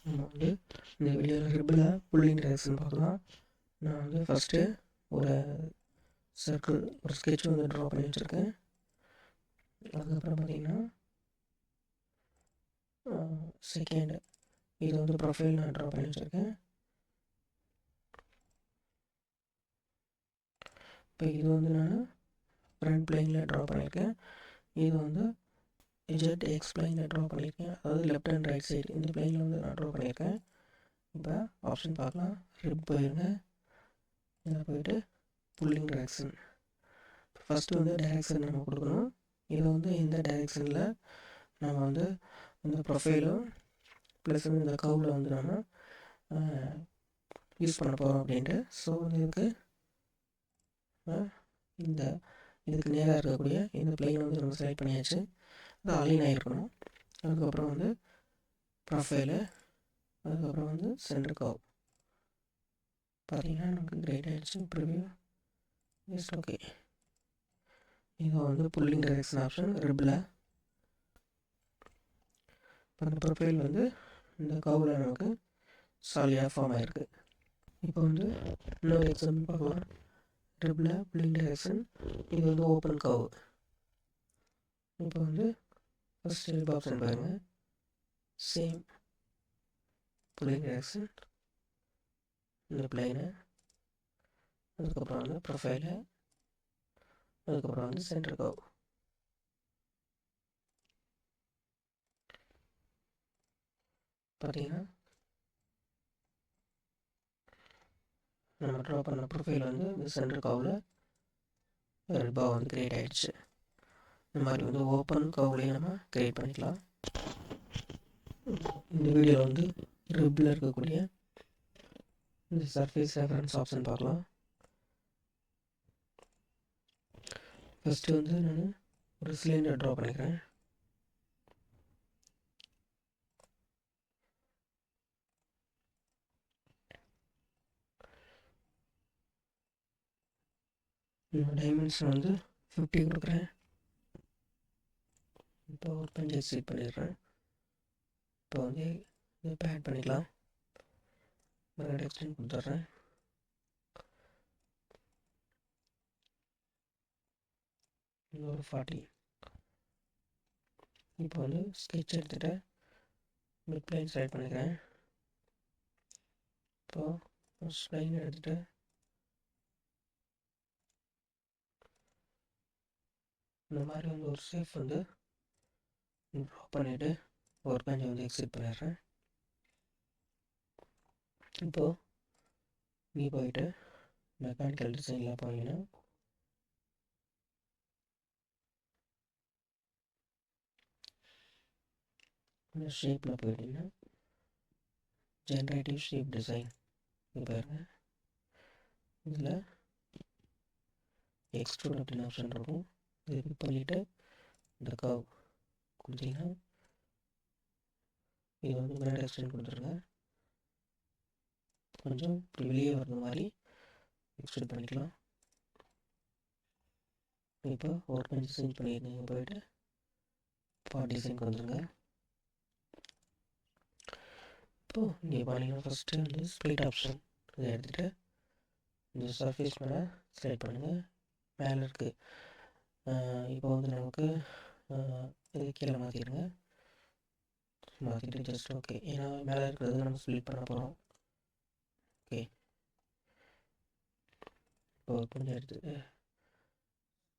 நம்ம வந்து இந்த வீடியோவில் ரிப்பில் புல்லிங் டைரக்ஷன் பார்க்கலாம். நான் வந்து ஃபஸ்ட்டு ஒரு சர்க்கிள் ஒரு ஸ்கெட்ச் வந்து ட்ரா பண்ணி வச்சுருக்கேன். அதுக்கப்புறம் பார்த்திங்கன்னா செகண்ட் இது வந்து ப்ரொஃபைல் நான் ட்ரா பண்ணி வச்சுருக்கேன். இப்போ இது வந்து நான் ஃப்ரண்ட் பிளேனில் ட்ரா பண்ணியிருக்கேன். இது வந்து ஜெட் எக்ஸ் பிளேனில் ட்ரா பண்ணியிருக்கேன். அதாவது லெஃப்ட் அண்ட் ரைட் சைடு இந்த பிளேனில் வந்து நான் ட்ரா பண்ணியிருக்கேன். இப்போ ஆப்ஷன் பார்க்கலாம். ரிப் போயிருங்க. இதில் போய்ட்டு புல்லிங் டைரக்ஷன். ஃபஸ்ட்டு வந்து டைரக்ஷன் நம்ம கொடுக்கணும். இதை வந்து இந்த டைரக்ஷனில் நம்ம வந்து இந்த ப்ரொஃபைலும் ப்ளஸ் வந்து இந்த கர்வில் வந்து நம்ம யூஸ் பண்ண போகிறோம் அப்படின்ட்டு. ஸோ இதுக்கு இதுக்கு நேராக இருக்கக்கூடிய இந்த பிளேன் வந்து நம்ம செலக்ட் பண்ணியாச்சு. அது அலைன் ஆகிருக்கணும். அதுக்கப்புறம் வந்து ப்ரொஃபைலு, அதுக்கப்புறம் வந்து சென்டர் கர்வ் பார்த்தீங்கன்னா நமக்கு கிரேட் ஆகிடுச்சு. Preview just okay. இது வந்து புல்லிங் டைரக்ஷன் ஆப்ஷன் ரிப்பில். அந்த ப்ரொஃபைல் வந்து இந்த கர்வில் நமக்கு சாலியாக ஃபார்ம் ஆகிருக்கு. இப்போ வந்து இன்னொரு எக்ஸாம்பிள் பார்க்கலாம். ரிப்பில் புல்லிங் டைரக்ஷன். இது வந்து ஓப்பன் கர்வ். இப்போ வந்து ஃபஸ்ட் ரிப் ஆப்ஷன் பாருங்கள். சேம் புல்லிங் டைரக்ஷன் இந்த பிளேனு, அதுக்கப்புறம் வந்து ப்ரொஃபைலு, அதுக்கப்புறம் வந்து சென்டர் கர்வ். பார்த்தீங்கன்னா நம்ம ட்ரா பண்ண ப்ரொஃபைல் வந்து இந்த சென்டர் கர்வில் ரிப்பாக வந்து க்ரியேட் ஆகிடுச்சு. இந்த மாதிரி வந்து ஓப்பன் கர்வ்லேயும் நம்ம க்ரியேட் பண்ணிக்கலாம். இந்த வீடியோவில் வந்து ரிப்பில் இருக்கக்கூடிய இந்த சர்ஃபேஸ் ரெஃபரன்ஸ் ஆப்ஷன் பார்க்கலாம். ஃபஸ்ட்டு வந்து நான் ஒரு சிலிண்டர் ட்ரா பண்ணிக்கிறேன். டைமென்ஷன் வந்து 50 கொடுக்குறேன். இப்போ ஒரு பெஞ்சை செட் பண்ணிடுறேன். இப்போ வந்து இதை இப்போ ஆட் பண்ணிக்கலாம். மறுபடியும் எக்ஸ்டெண்ட் கொடுத்துட்றேன். ஒரு 40. இப்போ வந்து ஸ்கெட்ச் எடுத்துகிட்டு மிட் பிளைன் செலக்ட் பண்ணிக்கிறேன். இப்போது ஸ்ப்ளைன் எடுத்துகிட்டு இந்த மாதிரி வந்து ஒரு சேஃப் வந்து ட்ரா பண்ணிவிட்டு ஒரு பெஞ்சை வந்து எக்ஸிட் பண்ணிடுறேன். இப்போது நீ போயிட்டு மெக்கானிக்கல் டிசைனில் போனீங்கன்னா இந்த ஷேப்பில் போயிட்டீங்கன்னா ஜென்ரேட்டிவ் ஷேப் டிசைன் பாருங்க. இதில் எக்ஸ்ட்ரூட் அப்படின்னு ஆப்ஷன் இருக்கும். இது கிளிக் பண்ணிவிட்டு இந்த கர்வ் கொடுத்தீங்கன்னா இது வந்து கிராண்ட் எக்ஸ்டெண்ட் கொடுத்துருங்க. கொஞ்சம் வெளியே வர்ற மாதிரி எக்ஸ்டெண்ட் பண்ணிக்கலாம். இப்போ ஒரு பெஞ்ச் சேஞ்ச் பண்ணிடுங்க. போயிட்டு பார்ட் டிசைனுக்கு வந்துடுங்க. இப்போது இங்கே பார்த்தீங்கன்னா ஃபஸ்ட்டு வந்து ஸ்ப்ளிட் ஆப்ஷன் இதை எடுத்துகிட்டு இந்த சர்ஃபேஸ் மேலே செலக்ட் பண்ணுங்கள். மேலே இருக்குது. இப்போ வந்து நமக்கு இது கீழே மாற்றிடுங்க. மாற்றிட்டு ஜஸ்ட் ஓகே. ஏன்னா மேலே இருக்கிறது நம்ம ஸ்ப்ளிட் பண்ண போகிறோம். ஓகே. இப்போ கொஞ்சம் எடுத்துட்டு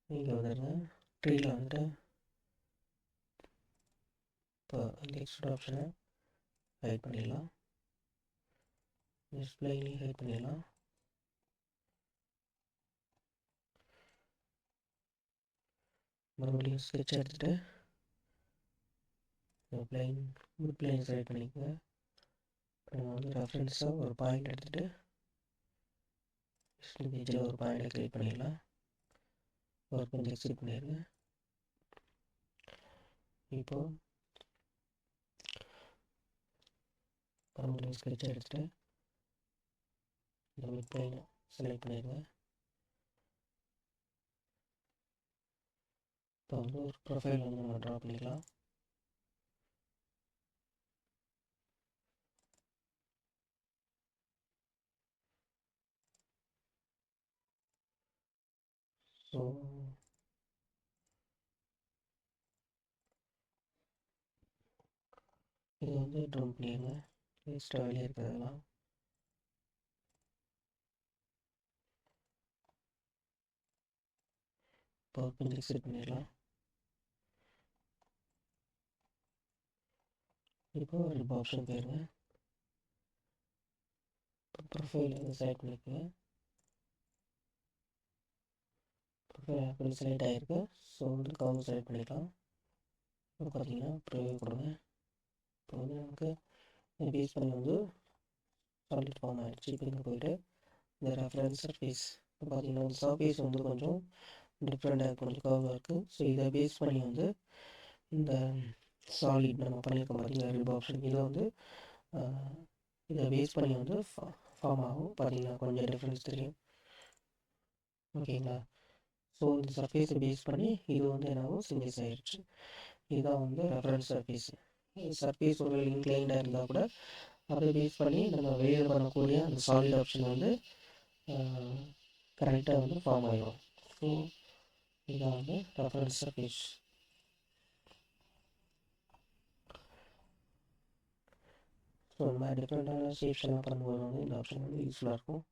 இங்கே வந்துடுங்க. ட்ரீயில் வந்துட்டு இப்போ இந்த எக்ஸ்ட்ரா ஆப்ஷனை ஹைட் பண்ணிடலாம். டிஸ்பிளேலையும் ஹைட் பண்ணிடலாம். மறுபடியும் ஸ்கெட்ச் எடுத்துகிட்டு மிட் பிளைன் செலக்ட் பண்ணிக்கோங்க. நம்ம வந்து ரெஃபரன்ஸாக ஒரு பாயிண்ட் எடுத்துகிட்டு பேஜில் ஒரு பாயிண்டை கிரியேட் பண்ணிடலாம். ஒரு கொஞ்சம் எக்ஸிட் பண்ணிடுங்க. இப்போது மறுபடியும் ஸ்கெட்ச் எடுத்துகிட்டு இந்த மிட் பிளைனை செலக்ட் பண்ணிடுங்க. இப்போ வந்து ஒரு ப்ரொஃபைல் வந்து நம்ம ட்ரா பண்ணிக்கலாம். ஸோ இது வந்து ட்ரம் பண்ணிடுங்க, எக்ஸ்ட்ரா வெளியே இருக்கிறதெல்லாம். இப்போ கொஞ்சம் செட் பண்ணிடலாம். இப்போ ரிப் ஆப்ஷன் போயிருங்க. இப்போ ப்ரொஃபைல் வந்து செலக்ட் பண்ணிக்கோங்க. ப்ரொஃபைல் அப்படி செலக்ட் ஆகிருக்கு. ஸோ வந்து கவர் செலக்ட் பண்ணிக்கலாம். இப்போ பார்த்தீங்கன்னா ப்ரிவியூ கொடுங்க. இப்போ வந்து நமக்கு இந்த பேஸ் பண்ணி வந்து சாலிட் ஃபார்ம் ஆகிடுச்சு. இப்போ இங்கே போய்ட்டு இந்த ரெஃபரன்ஸ் சர்ஃபேஸ் இப்போ பார்த்தீங்கன்னா இந்த சர்ஃபேஸ் வந்து கொஞ்சம் டிஃப்ரெண்ட்டாக கொஞ்சம் கர்வாக இருக்குது. ஸோ இதை பேஸ் பண்ணி வந்து இந்த சாலிட் நம்ம பண்ணியிருக்கோம் பார்த்தீங்கன்னா ரிப் ஆப்ஷன், இதை வந்து இதை பேஸ் பண்ணி வந்து ஃபார்ம் ஆகும். பார்த்தீங்கன்னா கொஞ்சம் டிஃப்ரென்ஸ் தெரியும். ஓகேங்களா? ஸோ இந்த சர்ஃபேஸை பேஸ் பண்ணி இது வந்து என்னாகும், சிஞ்சஸ் ஆகிடுச்சு. இதுதான் வந்து ரெஃபரன்ஸ் சர்ஃபேஸ். சர்ஃபேஸ் ஒரு இன்க்ளைண்டாக இருந்தால் கூட அதை பேஸ் பண்ணி நம்ம வெளியே பண்ணக்கூடிய அந்த சாலிட் ஆப்ஷன் வந்து கரெக்டாக வந்து ஃபார்ம் ஆகிடும். ஸோ இதுதான் வந்து ரெஃபரன்ஸ் சர்ஃபேஸ். ஸோ இந்த மாதிரி டிஃப்ரெண்ட்டான ஷேப்ஸ் எல்லாம் பண்ணும்போது வந்து இந்த ஆப்ஷன் வந்து யூஸ்ஃபுல்லாக இருக்கும்.